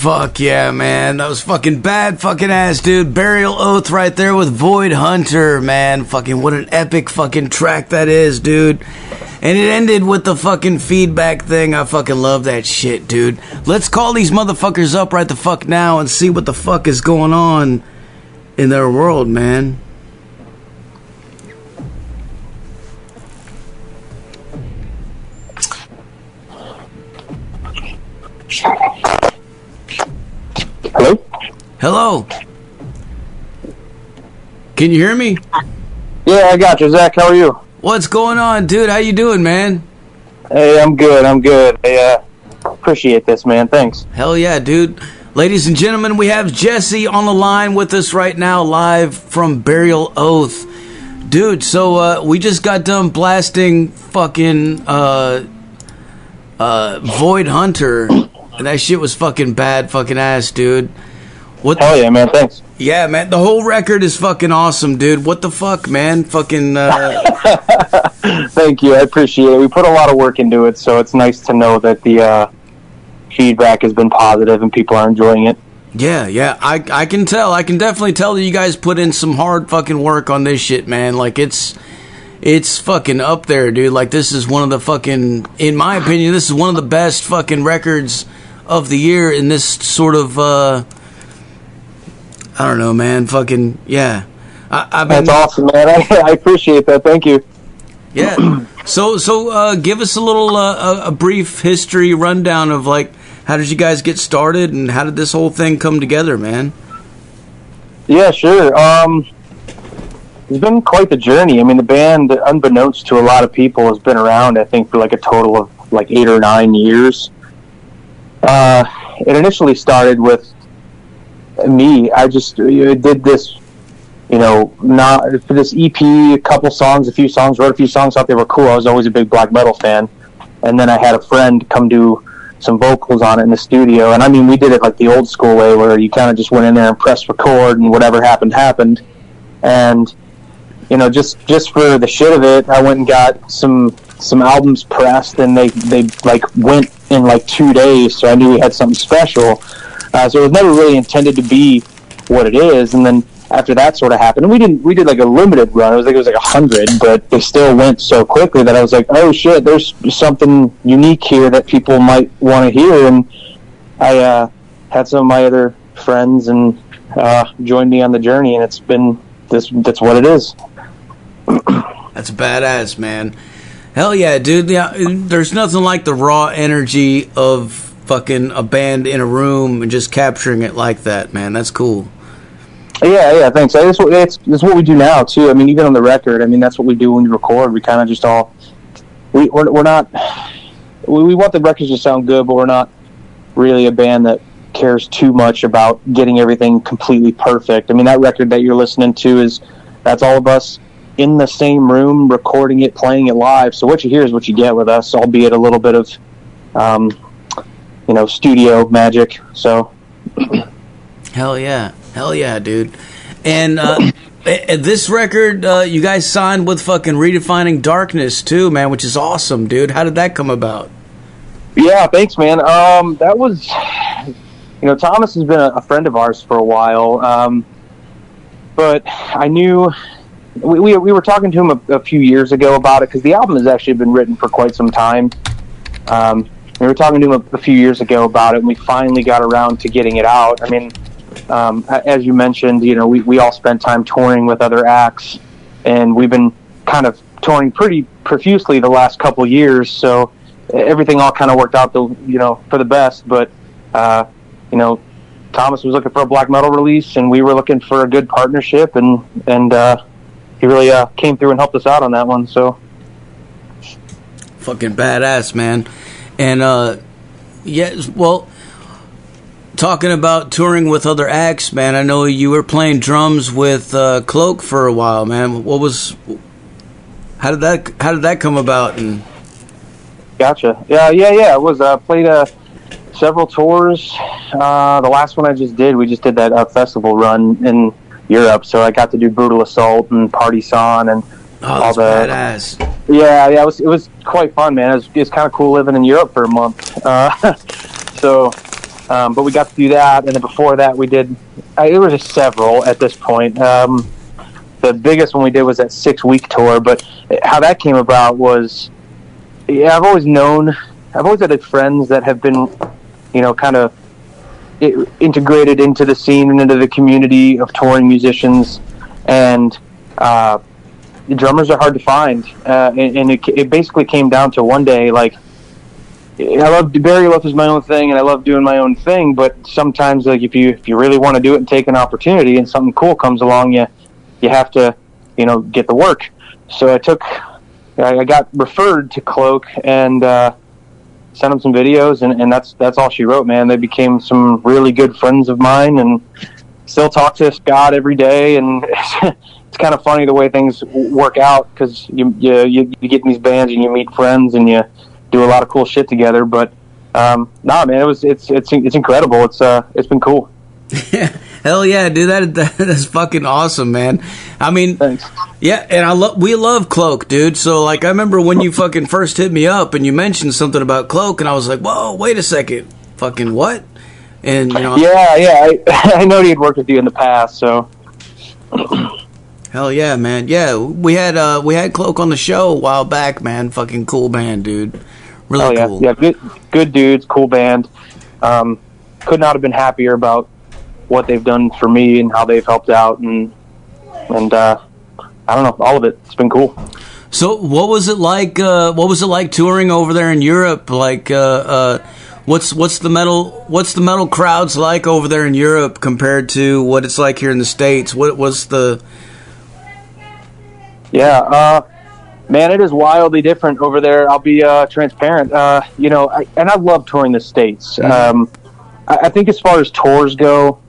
Fuck yeah, man. That was fucking bad fucking ass, dude. Burial Oath right there with Void Hunter, man. Fucking what an epic fucking track that is, dude. And it ended with the fucking feedback thing. I fucking love that shit, dude. Let's call these motherfuckers up right the fuck now and see what the fuck is going on in their world, man. Hello? Hello. Can you hear me? Yeah, I got you, Zach. How are you? What's going on, dude? How you doing, man? Hey, I'm good. I appreciate this, man. Thanks. Hell yeah, dude. Ladies and gentlemen, we have Jesse on the line with us right now, live from Burial Oath. Dude, so we just got done blasting fucking Void Hunter, and that shit was fucking bad fucking ass, dude. What? Hell yeah, man. Thanks. Yeah, man. The whole record is fucking awesome, dude. What the fuck, man? Fucking. Thank you. I appreciate it. We put a lot of work into it, so it's nice to know that the feedback has been positive and people are enjoying it. Yeah. I can tell. I can definitely tell that you guys put in some hard fucking work on this shit, man. Like, it's fucking up there, dude. Like, this is one of the fucking, in my opinion, this is one of the best fucking records of the year in this sort of, I don't know, man. Fucking, yeah. That's awesome, man. I appreciate that. Thank you. Yeah. So give us a little, a brief history rundown of, like, how did you guys get started and how did this whole thing come together, man? Yeah, sure. It's been quite the journey. I mean, the band, unbeknownst to a lot of people, has been around, I think, for like a total of like 8 or 9 years. It initially started with me. I just did this, not for this EP, a couple songs, a few songs, wrote a few songs, thought they were cool. I was always a big black metal fan. And then I had a friend come do some vocals on it in the studio. And I mean, we did it like the old school way where you kind of just went in there and pressed record and whatever happened. And, just for the shit of it, I went and got some albums pressed, and they like went in like 2 days. So I knew we had something special. So it was never really intended to be what it is. And then after that sort of happened, and we did like a limited run. It was like 100, but they still went so quickly that I was like, oh shit, there's something unique here that people might want to hear. And I had some of my other friends and joined me on the journey, and it's been that's what it is. That's badass, man. Hell yeah, dude. Yeah, there's nothing like the raw energy of fucking a band in a room and just capturing it like that, man. That's cool. Yeah, thanks. That's what we do now too. I mean, even on the record, I mean, that's what we do when we record. We kind of just we're not. We want the records to sound good, but we're not really a band that cares too much about getting everything completely perfect. I mean, that record that you're listening to that's all of us in the same room recording it, playing it live. So what you hear is what you get with us, albeit a little bit of studio magic. So hell yeah, dude. And this record, you guys signed with fucking Redefining Darkness too, man, which is awesome, dude. How did that come about? Yeah, thanks, man. That was, Thomas has been a friend of ours for a while, but I knew we were talking to him a few years ago about it, because the album has actually been written for quite some time. We were talking to him a few years ago about it, and we finally got around to getting it out. I mean, as you mentioned, we all spent time touring with other acts, and we've been kind of touring pretty profusely the last couple years, so everything all kind of worked out for the best. But Thomas was looking for a black metal release, and we were looking for a good partnership, and he really came through and helped us out on that one. So fucking badass, man. And talking about touring with other acts, man, I know you were playing drums with Cloak for a while, man. How did that come about? And gotcha. Yeah. It was played several tours. The last one I just did, we just did that festival run in Europe, so I got to do Brutal Assault and Party Son and all the badass. Yeah, it was quite fun, man. It was kind of cool living in Europe for a month. So But we got to do that, and then before that we did, it was just several at this point. The biggest one we did was that 6-week tour, but how that came about was, I've always had friends that have been, kind of integrated into the scene and into the community of touring musicians, and the drummers are hard to find, and it basically came down to one day, like, I love Burial is my own thing, and I love doing my own thing, but sometimes, like, if you really want to do it and take an opportunity and something cool comes along, you have to, get the work. So I got referred to Cloak and sent them some videos, and that's all she wrote, man. They became some really good friends of mine, and still talk to Scott every day, and it's kind of funny the way things work out, because you get in these bands and you meet friends and you do a lot of cool shit together. But man, it's incredible. It's been cool. Hell yeah, dude, that's fucking awesome, man. I mean, thanks. Yeah, and we love Cloak, dude. So, like, I remember when you fucking first hit me up and you mentioned something about Cloak, and I was like, whoa, wait a second, fucking what? And I know he'd worked with you in the past, so. Hell yeah, man. Yeah, we had Cloak on the show a while back, man. Fucking cool band, dude. Really cool. Yeah, good dudes, cool band. Could not have been happier about what they've done for me and how they've helped out, and I don't know, all of it. It's been cool. So, what was it like? What was it like touring over there in Europe? Like, what's the metal crowds like over there in Europe compared to what it's like here in the States? What was the? Yeah, man, it is wildly different over there. I'll be transparent. I love touring the States. I think as far as tours go,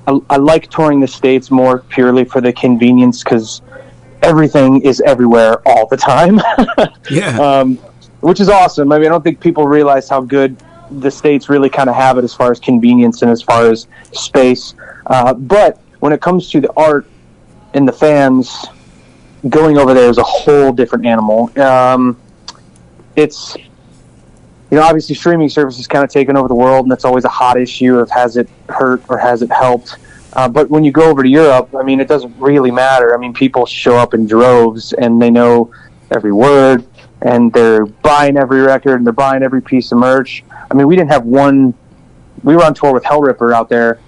I like touring the States more purely for the convenience, because everything is everywhere all the time. Yeah. Which is awesome. I mean, I don't think people realize how good the States really kind of have it as far as convenience and as far as space. But when it comes to the art and the fans, going over there is a whole different animal. It's, obviously streaming services kind of taken over the world, and that's always a hot issue of has it hurt or has it helped. But when you go over to Europe, I mean, it doesn't really matter. I mean, people show up in droves, and they know every word, and they're buying every record, and they're buying every piece of merch. I mean, we were on tour with Hellripper out there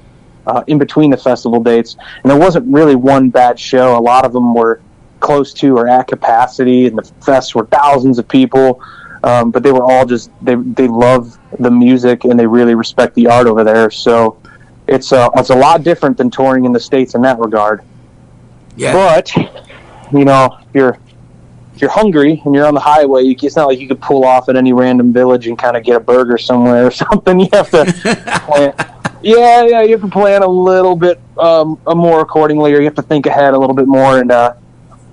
in between the festival dates, and there wasn't really one bad show. A lot of them were close to or at capacity, and the fests were thousands of people. But they were all just, they love the music, and they really respect the art over there. So it's a lot different than touring in the States in that regard. Yeah. But, if you're hungry and you're on the highway, it's not like you could pull off at any random village and kind of get a burger somewhere or something. You have to plan. Yeah, you have to plan a little bit more accordingly, or you have to think ahead a little bit more. And,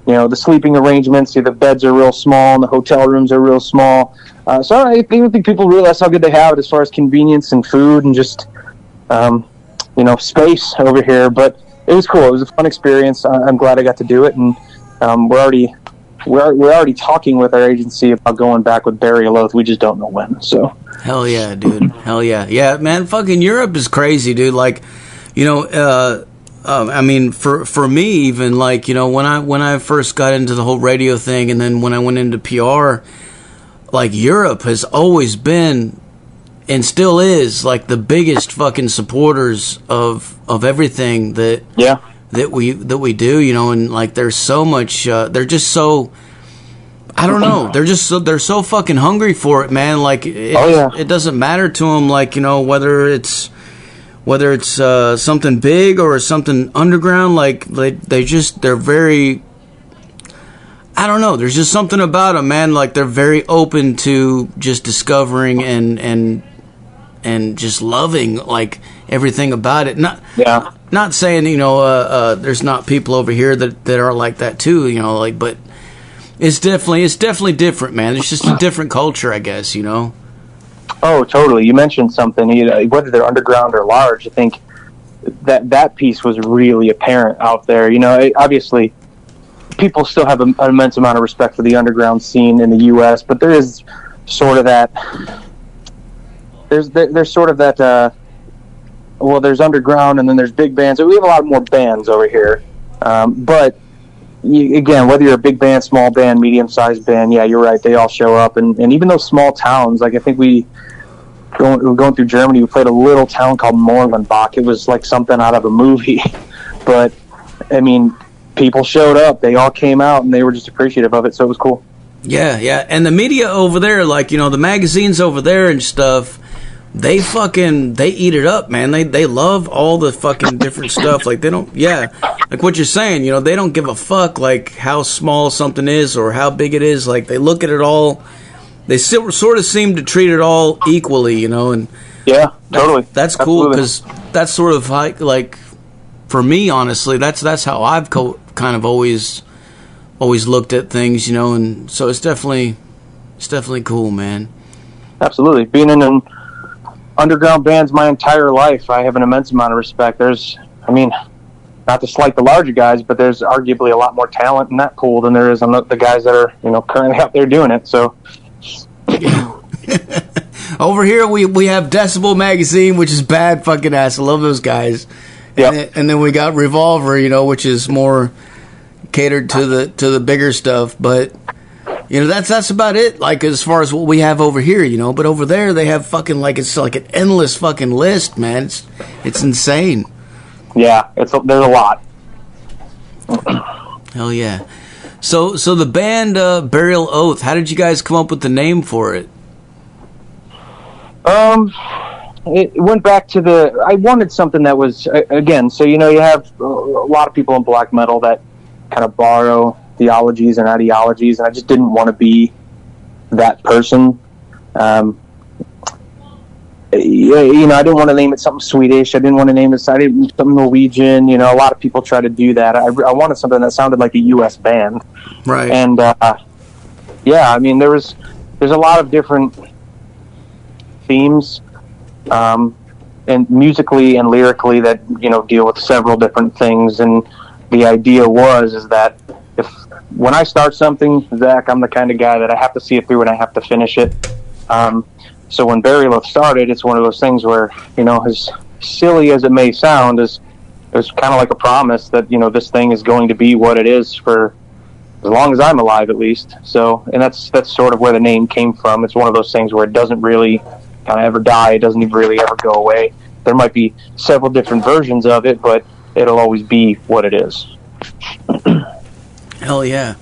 the sleeping arrangements, the beds are real small and the hotel rooms are real small. So I don't think people realize how good they have it as far as convenience and food and just, space over here. But it was cool. It was a fun experience. I'm glad I got to do it. And we're already talking with our agency about going back with Burial Oath. We just don't know when. So hell yeah, dude. Hell yeah. Yeah, man, fucking Europe is crazy, dude. Like, I mean, for me, even, like, when I first got into the whole radio thing, and then when I went into PR, like, Europe has always been and still is, like, the biggest fucking supporters of everything that we do, and, like, there's so much, they're just so, I don't know, they're so fucking hungry for it, man. Like, it doesn't matter to them, like, whether it's something big or something underground, like, they're very, I don't know, there's just something about them, man. Like, they're very open to just discovering and just loving, like, everything about it. Not saying, there's not people over here that are like that too, like, but it's definitely different, man. It's just a different culture, I guess, Oh, totally. You mentioned something, whether they're underground or large. I think that piece was really apparent out there. Obviously, people still have an immense amount of respect for the underground scene in the U.S., but there is sort of that. There's sort of that well, there's underground and then there's big bands. We have a lot more bands over here. But again, whether you're a big band, small band, medium-sized band, yeah, you're right. They all show up. And even those small towns, like I think going through Germany, we played a little town called Morlenbach. It was like something out of a movie. But, I mean, people showed up. They all came out, and they were just appreciative of it, so it was cool. Yeah, yeah. And the media over there, like, you know, the magazines over there and stuff, they eat it up, man. They love all the fucking different stuff. Like, they don't, yeah, like what you're saying, you know, they don't give a fuck, like, how small something is or how big it is. Like, they look at it all, they still sort of seem to treat it all equally, you know, and yeah, totally. That's cool, because that's sort of like, for me, honestly, that's how I've kind of always looked at things, you know, and so it's definitely cool, man. Absolutely. Being in an underground bands my entire life, I have an immense amount of respect. I mean, not to slight the larger guys, but there's arguably a lot more talent in that pool than there is on the guys that are, you know, currently out there doing it. So over here we have Decibel Magazine, which is bad fucking ass. I love those guys. Yeah. And then we got Revolver, you know, which is more catered to the bigger stuff, but you know, that's about it, like, as far as what we have over here, you know. But over there they have fucking, like, it's like an endless fucking list, man. It's insane. Yeah, there's a lot. Hell yeah. So the band Burial Oath, how did you guys come up with the name for it? It went back to I wanted something that was, again, so, you know, you have a lot of people in black metal that kind of borrow theologies and ideologies, and I just didn't want to be that person. You know, I didn't want to name it something Swedish. I didn't want to name it something Norwegian. You know, a lot of people try to do that. I wanted something that sounded like a U.S. band. Right. And, yeah, I mean, there's a lot of different themes, and musically and lyrically that, you know, deal with several different things. And the idea is that when I start something, Zach, I'm the kind of guy that I have to see it through and I have to finish it. So when Burial Oath started, it's one of those things where, you know, as silly as it may sound, it's kind of like a promise that, you know, this thing is going to be what it is for as long as I'm alive, at least. So, and that's sort of where the name came from. It's one of those things where it doesn't really kind of ever die. It doesn't even really ever go away. There might be several different versions of it, but it'll always be what it is. Hell yeah.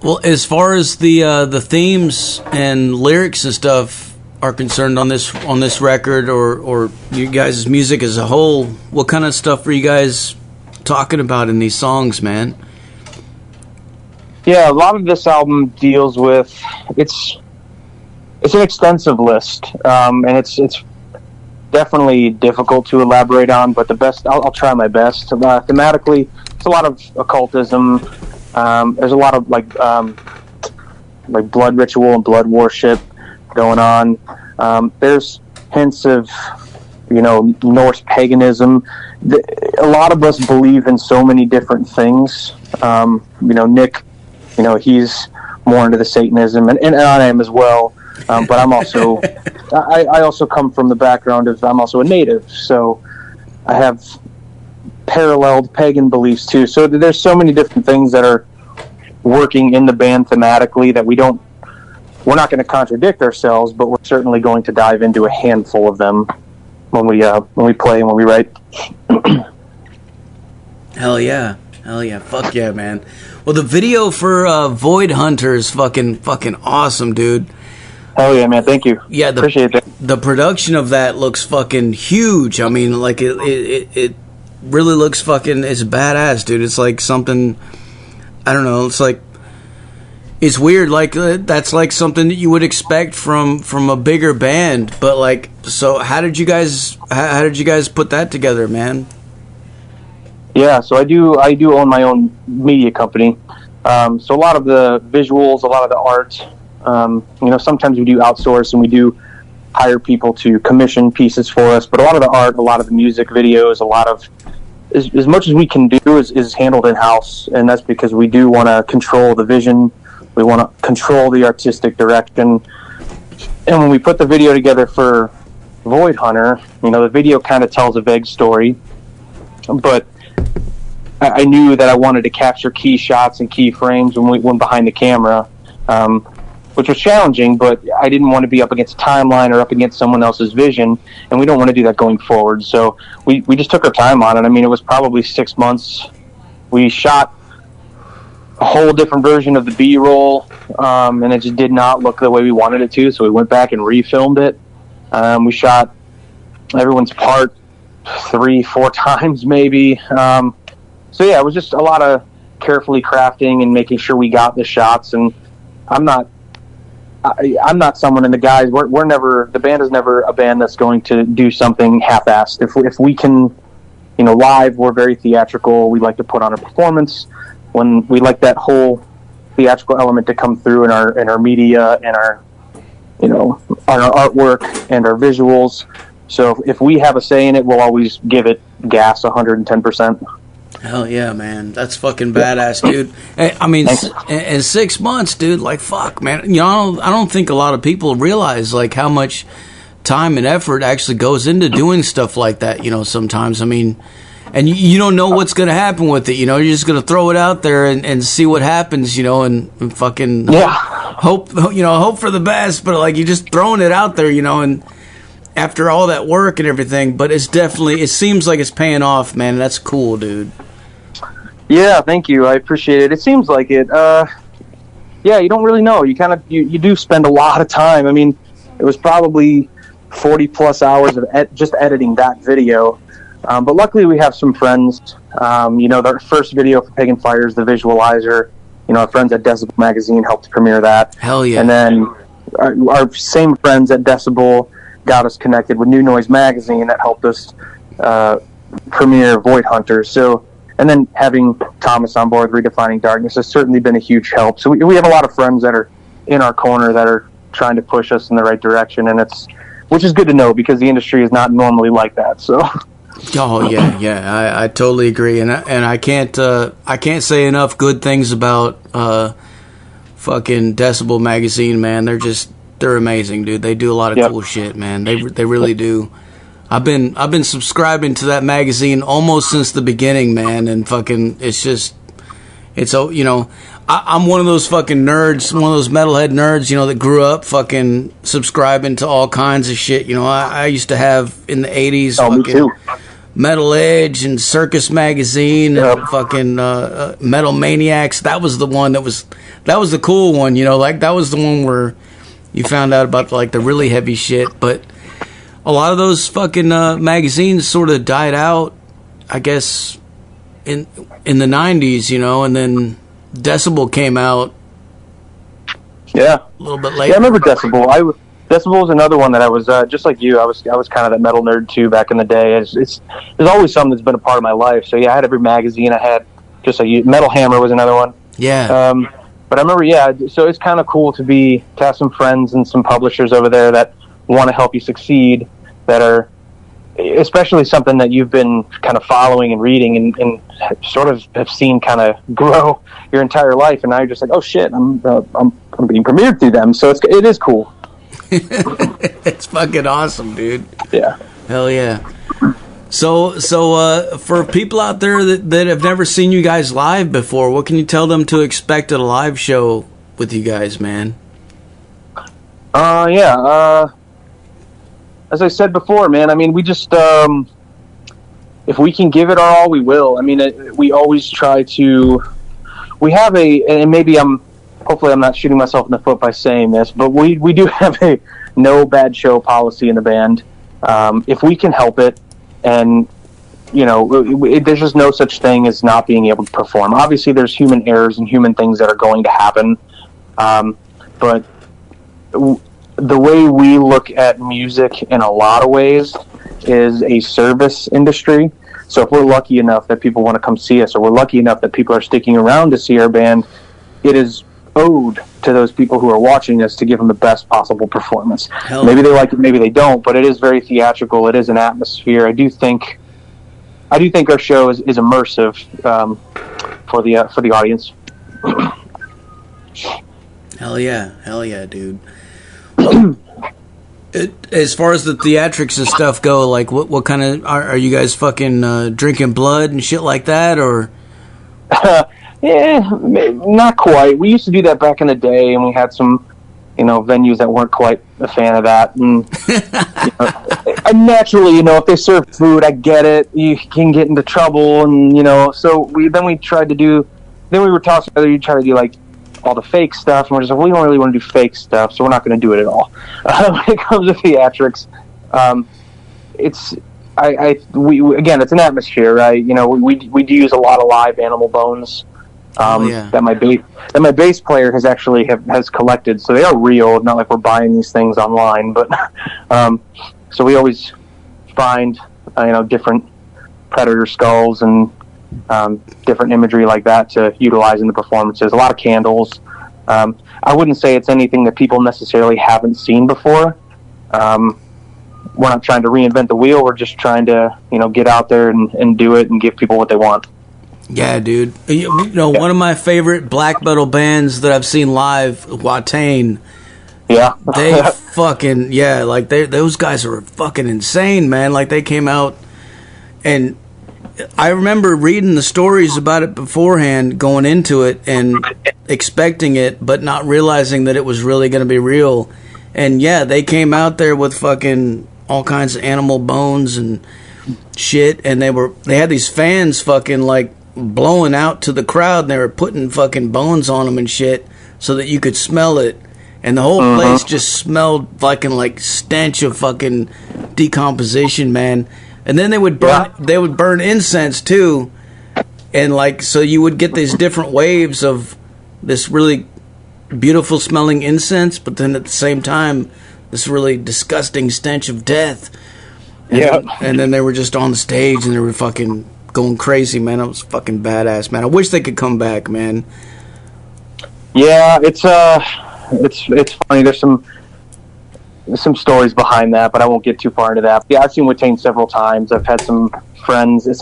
Well, as far as the themes and lyrics and stuff are concerned on this record, or you guys' music as a whole, what kind of stuff are you guys talking about in these songs, man? Yeah, a lot of this album deals with it's an extensive list, and it's definitely difficult to elaborate on, but I'll try my best. Thematically, it's a lot of occultism. There's a lot of like blood ritual and blood worship going on. There's hints of, you know, Norse paganism. A lot of us believe in so many different things. You know, Nick, you know, he's more into the Satanism, and I am as well. But I'm also, I also come from the background of, I'm also a native, so I have paralleled pagan beliefs too. So there's so many different things that are working in the band thematically that we're not going to contradict ourselves, but we're certainly going to dive into a handful of them when we play and when we write. Hell yeah, fuck yeah, man. Well, the video for Void Hunter is fucking awesome, dude. Oh yeah, man! Thank you. Yeah, appreciate that. The production of that looks fucking huge. I mean, like it really looks fucking. It's badass, dude. It's like something. I don't know. It's like it's weird. Like that's like something that you would expect from a bigger band. But like, so how did you guys put that together, man? Yeah, so I do own my own media company. So a lot of the visuals, a lot of the art. You know, sometimes we do outsource and we do hire people to commission pieces for us, but a lot of the art, a lot of the music videos, a lot of as much as we can do is handled in-house, and that's because we do want to control the vision, we want to control the artistic direction, and when we put the video together for Void Hunter, the video kind of tells a vague story, but I knew that I wanted to capture key shots and key frames when we went behind the camera, which was challenging, but I didn't want to be up against a timeline or up against someone else's vision, and we don't want to do that going forward. So we just took our time on it. I mean, it was probably 6 months. We shot a whole different version of the B-roll, and it just did not look the way we wanted it to, so we went back and refilmed it. We shot everyone's part 3-4 times maybe. So yeah, it was just a lot of carefully crafting and making sure we got the shots. And I'm not someone, and the guys, we're never, the band is never a band that's going to do something half-assed. If we can, live, we're very theatrical. We like to put on a performance. When we like that whole theatrical element to come through in our media and our artwork and our visuals. So if we have a say in it, we'll always give it gas 110%. Hell yeah, man. That's fucking badass, dude. I mean, in 6 months, dude, like, fuck, man. I don't think a lot of people realize, like, how much time and effort actually goes into doing stuff like that, sometimes. I mean, and you don't know what's going to happen with it, You're just going to throw it out there and see what happens, and fucking hope for the best, but, like, you're just throwing it out there, and after all that work and everything, but it seems like it's paying off, man. That's cool, dude. Yeah, thank you. I appreciate it. It seems like it. Yeah, you don't really know. You kind of you do spend a lot of time. I mean, it was probably 40 plus hours of just editing that video. But luckily, we have some friends. Their first video for Pagan Fires, the visualizer. Our friends at Decibel Magazine helped premiere that. Hell yeah! And then our same friends at Decibel got us connected with New Noise Magazine that helped us premiere Void Hunter. So, and then having Thomas on board, Redefining Darkness, has certainly been a huge help. So we have a lot of friends that are in our corner that are trying to push us in the right direction, and which is good to know because the industry is not normally like that. So. Oh yeah, I totally agree, and I can't say enough good things about fucking Decibel Magazine, man. They're amazing, dude. They do a lot of cool shit, man. They really do. I've been subscribing to that magazine almost since the beginning, man, and fucking I'm one of those fucking nerds, one of those metalhead nerds, that grew up fucking subscribing to all kinds of shit. I used to have in the 80s me too. Metal Edge and Circus Magazine and fucking Metal Maniacs. That was the one that was the cool one, like that was the one where you found out about like the really heavy shit. But a lot of those fucking magazines sort of died out, I guess, in the 90s, and then Decibel came out a little bit later. Yeah, I remember Decibel. Decibel was another one that I was just like you. I was kind of that metal nerd too back in the day. There's always something that's been a part of my life. So yeah, I had every magazine. I had just like Metal Hammer was another one. Yeah. But I remember, so it's kind of cool to have some friends and some publishers over there that want to help you succeed, that are especially something that you've been kind of following and reading and sort of have seen kind of grow your entire life, and now you're just like, oh shit, I'm being premiered through them. So it is cool. It's fucking awesome, dude. Yeah. Hell yeah. So for people out there that have never seen you guys live before, what can you tell them to expect at a live show with you guys, man? As I said before, man, I mean, we just, if we can give it our all, we will. I mean, we always try to, we have and maybe hopefully I'm not shooting myself in the foot by saying this, but we do have a no bad show policy in the band. If we can help it, and, there's just no such thing as not being able to perform. Obviously, there's human errors and human things that are going to happen, but the way we look at music in a lot of ways is a service industry. So if we're lucky enough that people want to come see us, or we're lucky enough that people are sticking around to see our band, it is owed to those people who are watching us to give them the best possible performance. Maybe they like it, maybe they don't, but it is very theatrical. It is an atmosphere. I do think our show is immersive for the audience. Hell yeah, dude. As far as the theatrics and stuff go, like what kind of are you guys fucking drinking blood and shit like that, or? Yeah, not quite. We used to do that back in the day, and we had some, venues that weren't quite a fan of that. And and naturally, if they serve food, I get it. You can get into trouble, and so we tried to do. Then we were talking whether you try to do like all the fake stuff, and we're just like, we don't really want to do fake stuff, so we're not going to do it at all. When it comes to theatrics, again, it's an atmosphere, right? We do use a lot of live animal bones. That my bass player has collected, so they are real. Not like we're buying these things online, but so we always find different predator skulls and different imagery like that to utilize in the performances. A lot of candles. I wouldn't say it's anything that people necessarily haven't seen before. We're not trying to reinvent the wheel. We're just trying to get out there and do it and give people what they want. Yeah, dude. One of my favorite black metal bands that I've seen live, Watain. Yeah. They fucking, like those guys are fucking insane, man. Like they came out, and I remember reading the stories about it beforehand, going into it and expecting it, but not realizing that it was really going to be real. And they came out there with fucking all kinds of animal bones and shit, and they had these fans fucking like blowing out to the crowd, and they were putting fucking bones on them and shit so that you could smell it, and the whole place just smelled fucking like stench of fucking decomposition, man. And then they would burn incense too, and like so you would get these different waves of this really beautiful smelling incense, but then at the same time this really disgusting stench of death. And then they were just on the stage and they were fucking going crazy, man. It was fucking badass, man. I wish they could come back, man. Yeah, it's funny. There's some stories behind that, but I won't get too far into that. Yeah, I've seen Watain several times. I've had some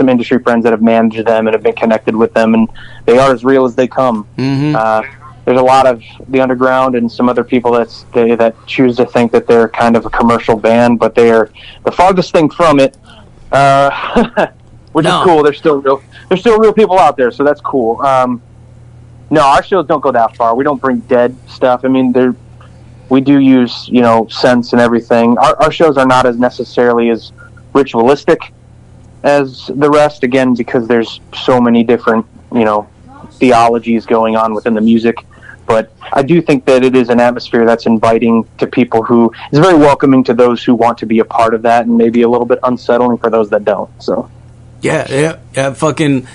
industry friends that have managed them and have been connected with them, and they are as real as they come. There's a lot of the underground and some other people that choose to think that they're kind of a commercial band, but they're the farthest thing from it. Which is cool. There's still real people out there, so that's cool. No, our shows don't go that far. We don't bring dead stuff. I mean, we do use scents and everything. Our shows are not as necessarily as ritualistic as the rest, again, because there's so many different theologies going on within the music. But I do think that it is an atmosphere that's inviting to people who is very welcoming to those who want to be a part of that, and maybe a little bit unsettling for those that don't. So yeah, fucking,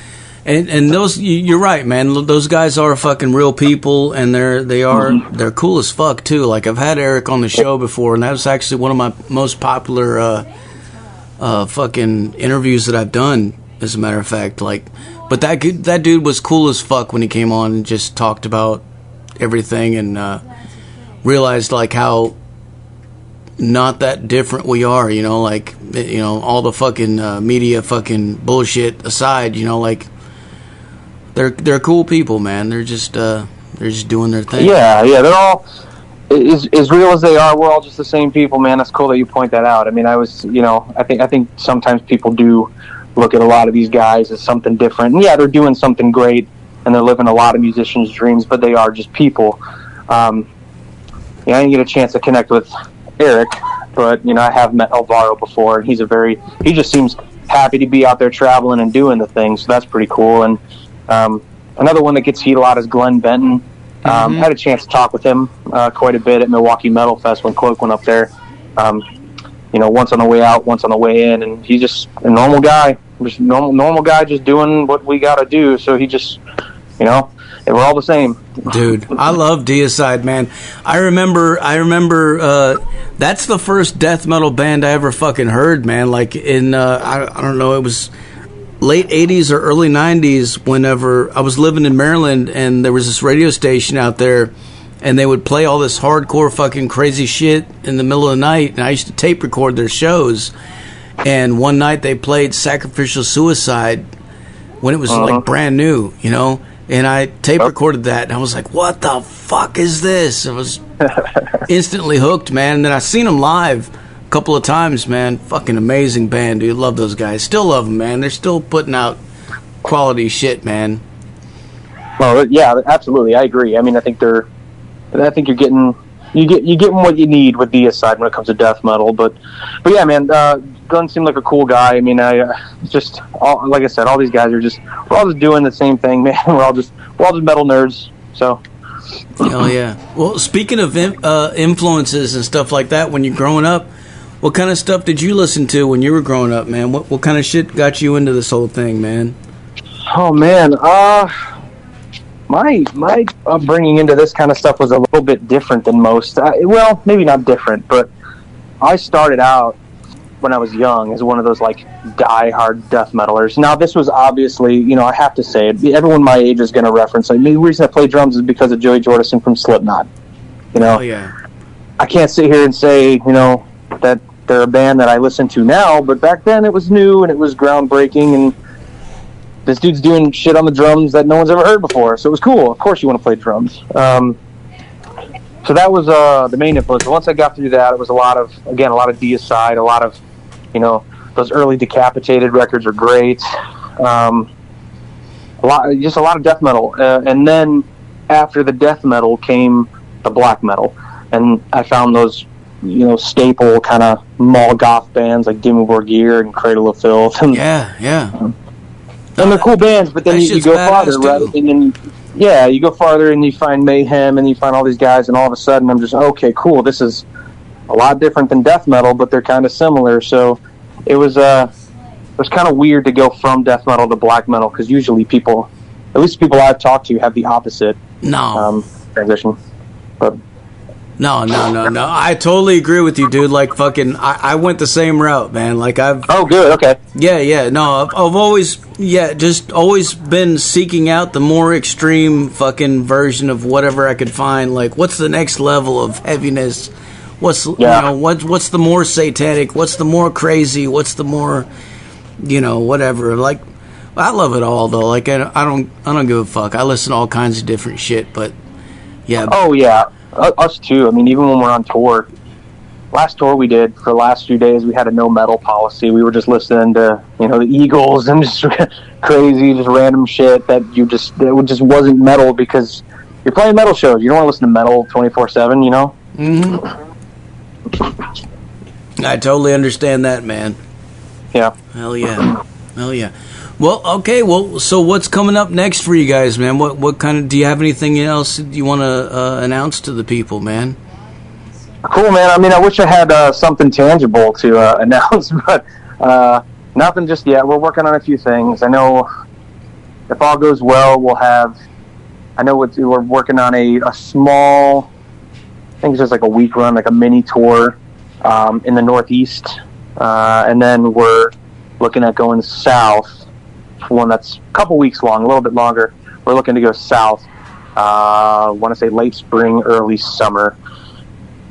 and those, you're right, man. Those guys are fucking real people, and they're cool as fuck too. Like I've had Eric on the show before, and that was actually one of my most popular fucking interviews that I've done, as a matter of fact. Like, but that dude was cool as fuck when he came on and just talked about everything, and realized like how not that different we are, like all the fucking media fucking bullshit aside, like they're cool people, man. They're just doing their thing. Yeah, they're all as real as they are. We're all just the same people, man. That's cool that you point that out. I mean, I think sometimes people do look at a lot of these guys as something different, and they're doing something great, and they're living a lot of musicians' dreams, but they are just people. I didn't get a chance to connect with Eric, but I have met Alvaro before, and he just seems happy to be out there traveling and doing the thing, so that's pretty cool. And another one that gets heat a lot is Glenn Benton. Had a chance to talk with him quite a bit at Milwaukee Metal Fest when Cloak went up there. Once on the way out, once on the way in, and he's just a normal guy, normal guy, just doing what we got to do. So he just, we're all the same. Dude, I love Deicide, man. I remember that's the first death metal band I ever fucking heard, man. Like in I don't know, it was late 80s or early 90s whenever I was living in Maryland, and there was this radio station out there, and they would play all this hardcore fucking crazy shit in the middle of the night, and I used to tape record their shows. And one night they played Sacrificial Suicide when it was like brand new, and I tape recorded that, and I was like, what the fuck is this? It was Instantly hooked, man. And then I seen them live a couple of times, man. Fucking amazing band, dude. Love those guys. Still love them, man. They're still putting out quality shit, man. Well, yeah, absolutely. I agree. I mean, I think you're getting what you need with Deicide when it comes to death metal. But yeah, man, Gunn seemed like a cool guy. I mean, like I said, all these guys we're all just doing the same thing, man. We're all just metal nerds. So. Hell yeah. Well, speaking of influences and stuff like that, when you're growing up, what kind of stuff did you listen to when you were growing up, man? What kind of shit got you into this whole thing, man? Oh man, my upbringing into this kind of stuff was a little bit different than most. Well, maybe not different, but I started out when I was young as one of those like die-hard death metalers. Now, this was obviously, I have to say it. Everyone my age is going to reference. Like, the reason I play drums is because of Joey Jordison from Slipknot. Oh yeah. I can't sit here and say, that they're a band that I listen to now, but back then it was new and it was groundbreaking, and this dude's doing shit on the drums that no one's ever heard before, so it was cool. Of course you want to play drums. So that was the main influence. Once I got through that, it was a lot of Deicide, a lot of, those early Decapitated records are great. A lot of death metal. And then after the death metal came the black metal. And I found those, staple kind of mall goth bands like Dimmu Borgir and Cradle of Filth. And, yeah. And they're cool bands, but then you go farther, right? And then, you go farther and you find Mayhem and you find all these guys, and all of a sudden I'm just, okay, cool, this is a lot different than death metal, but they're kind of similar. So it was kind of weird to go from death metal to black metal, because usually people I've talked to have the opposite transition. But No. I totally agree with you, dude. Like, fucking, I went the same route, man. Like, Oh, good, okay. Yeah. No, I've always been seeking out the more extreme fucking version of whatever I could find. Like, what's the next level of heaviness? What's the more satanic? What's the more crazy? What's the more, whatever. Like, I love it all though. Like, I don't give a fuck. I listen to all kinds of different shit, but yeah. Oh yeah. Us too. I mean, even when we're on tour, last tour we did for the last few days, we had a no metal policy. We were just listening to, the Eagles and just crazy, just random shit that just wasn't metal, because you're playing metal shows. You don't want to listen to metal 24/7, Mm-hmm. I totally understand that, man. Yeah. Hell yeah. Well, okay. Well, so what's coming up next for you guys, man? What kind of, do you have anything else you want to announce to the people, man? Cool, man. I mean, I wish I had something tangible to announce, but nothing just yet. We're working on a few things. I know if all goes well, we're working on a small, I think it's just like a week run, like a mini tour in the Northeast. And then we're looking at going south, one that's a couple weeks long, a little bit longer. We're looking to go south. I want to say late spring, early summer.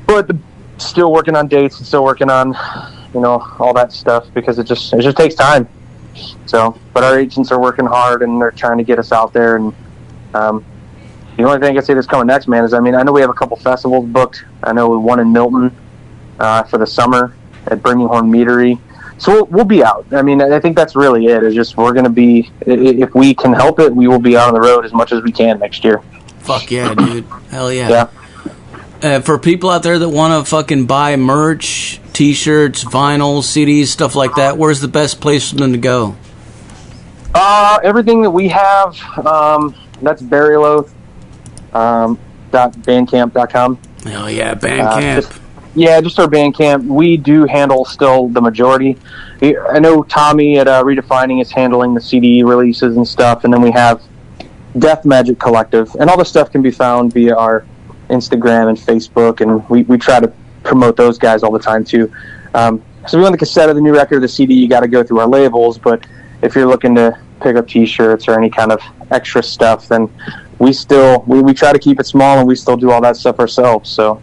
But still working on dates and still working on, all that stuff, because it just takes time. So, but our agents are working hard and they're trying to get us out there. And the only thing I can say that's coming next, man, is, I know we have a couple festivals booked. I know one in Milton for the summer at Birmingham Meadery. So we'll be out. I mean, I think that's really it. It's just, we're going to be, if we can help it, we will be out on the road as much as we can next year. Fuck yeah, dude. Hell yeah. Yeah. For people out there that want to fucking buy merch, t-shirts, vinyls, CDs, stuff like that, where's the best place for them to go? Everything that we have, that's burialoath.bandcamp.com. Hell yeah, Bandcamp. Just our Bandcamp. We do handle still the majority. I know Tommy at Redefining is handling the CD releases and stuff, and then we have Death Magic Collective, and all the stuff can be found via our Instagram and Facebook, and we try to promote those guys all the time too. So if you want the cassette of the new record or the CD, you got to go through our labels, but if you're looking to pick up t-shirts or any kind of extra stuff, then we try to keep it small, and we still do all that stuff ourselves. So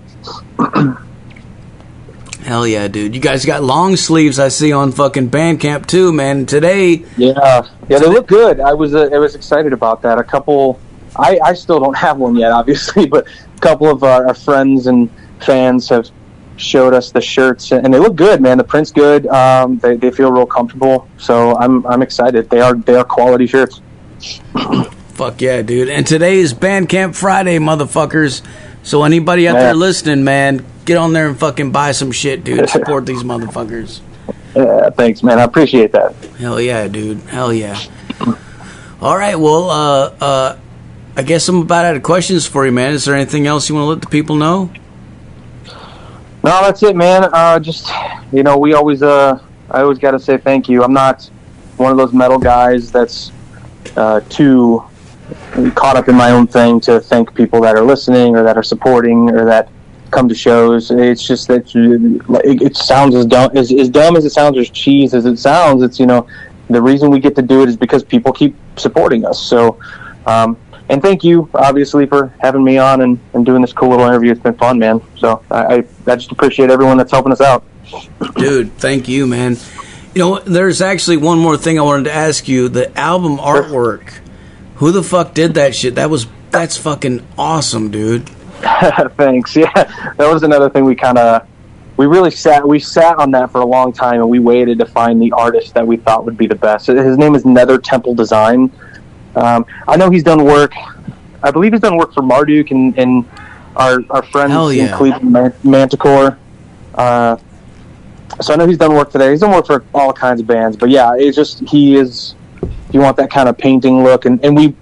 hell yeah, dude. You guys got long sleeves I see on fucking Bandcamp too, man. Today. Yeah, they look good. I was excited about that. A couple, I still don't have one yet, obviously, but a couple of our friends and fans have showed us the shirts, and they look good, man. The print's good. They feel real comfortable, so I'm excited. They are quality shirts. Fuck yeah, dude. And today is Bandcamp Friday, motherfuckers. So anybody out there listening, man, get on there and fucking buy some shit, dude. Support these motherfuckers. Yeah, thanks, man. I appreciate that. Hell yeah, dude. Hell yeah. All right, well, I guess I'm about out of questions for you, man. Is there anything else you want to let the people know? No, that's it, man. Just, we always, I always got to say thank you. I'm not one of those metal guys that's too caught up in my own thing to thank people that are listening or that are supporting or that come to shows. It's just that it sounds as dumb as it sounds, or as cheese as it sounds. It's, the reason we get to do it is because people keep supporting us. So, and thank you, obviously, for having me on and doing this cool little interview. It's been fun, man. So I just appreciate everyone that's helping us out. Dude, thank you, man. There's actually one more thing I wanted to ask you. The album artwork, who the fuck did that shit? That's fucking awesome, dude. Thanks. Yeah, that was another thing we sat on that for a long time, and we waited to find the artist that we thought would be the best. His name is Nether Temple Design. I know he's done work. I believe he's done work for Marduk and our friends in Cleveland, Manticore. So I know he's done work today. He's done work for all kinds of bands. But yeah, it's just if you want that kind of painting look, and we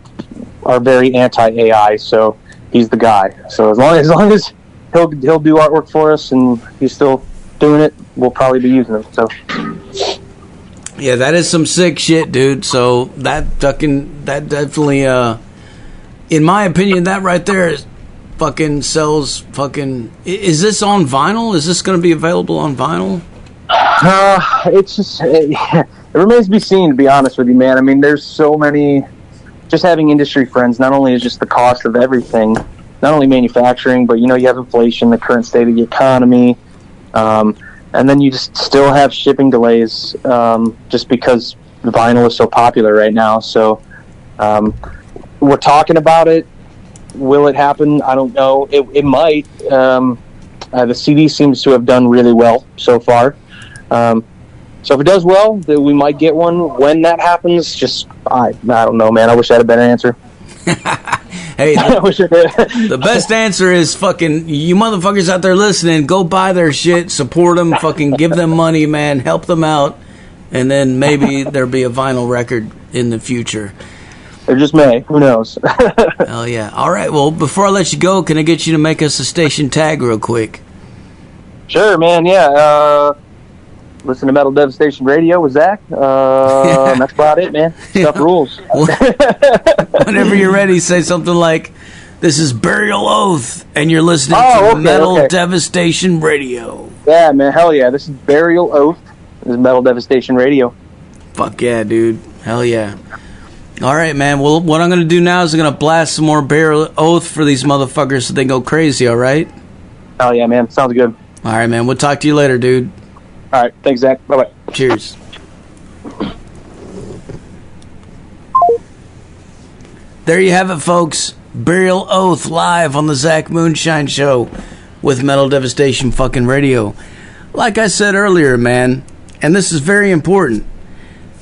are very anti-AI, so he's the guy. So as long as he'll do artwork for us and he's still doing it, we'll probably be using him. So yeah, that is some sick shit, dude. So that definitely, in my opinion, that right there is fucking sells fucking. Is this on vinyl? Is this going to be available on vinyl? It's just it remains to be seen, to be honest with you, man. I mean, there's so many. Just having industry friends, not only is just the cost of everything, not only manufacturing, but you have inflation, the current state of the economy. And then you just still have shipping delays just because vinyl is so popular right now. So we're talking about it. Will it happen? I don't know. It might. The CD seems to have done really well so far. So if it does well, then we might get one. When that happens, I don't know, man. I wish I had a better answer. Hey, the best answer is fucking you motherfuckers out there listening. Go buy their shit, support them, fucking give them money, man, help them out, and then maybe there'll be a vinyl record in the future. It just may. Who knows? Hell yeah! All right. Well, before I let you go, can I get you to make us a station tag real quick? Sure, man. Yeah. Listen to Metal Devastation Radio with Zach. That's about it, man. Stuff rules. Whenever you're ready, say something like, "This is Burial Oath," and you're listening to Metal Devastation Radio. Yeah, man. Hell yeah. This is Burial Oath. This is Metal Devastation Radio. Fuck yeah, dude. Hell yeah. All right, man. Well, what I'm going to do now is I'm going to blast some more Burial Oath for these motherfuckers so they go crazy, all right? Hell yeah, man. Sounds good. All right, man. We'll talk to you later, dude. All right. Thanks, Zach. Bye-bye. Cheers. There you have it, folks. Burial Oath live on the Zach Moonshine Show with Metal Devastation fucking Radio. Like I said earlier, man, and this is very important,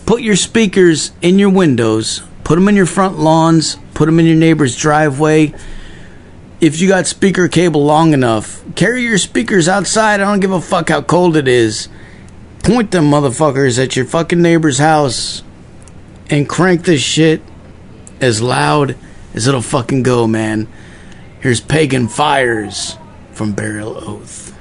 put your speakers in your windows, put them in your front lawns, put them in your neighbor's driveway. If you got speaker cable long enough, carry your speakers outside. I don't give a fuck how cold it is. Point them motherfuckers at your fucking neighbor's house and crank this shit as loud as it'll fucking go, man. Here's Pagan Fires from Burial Oath.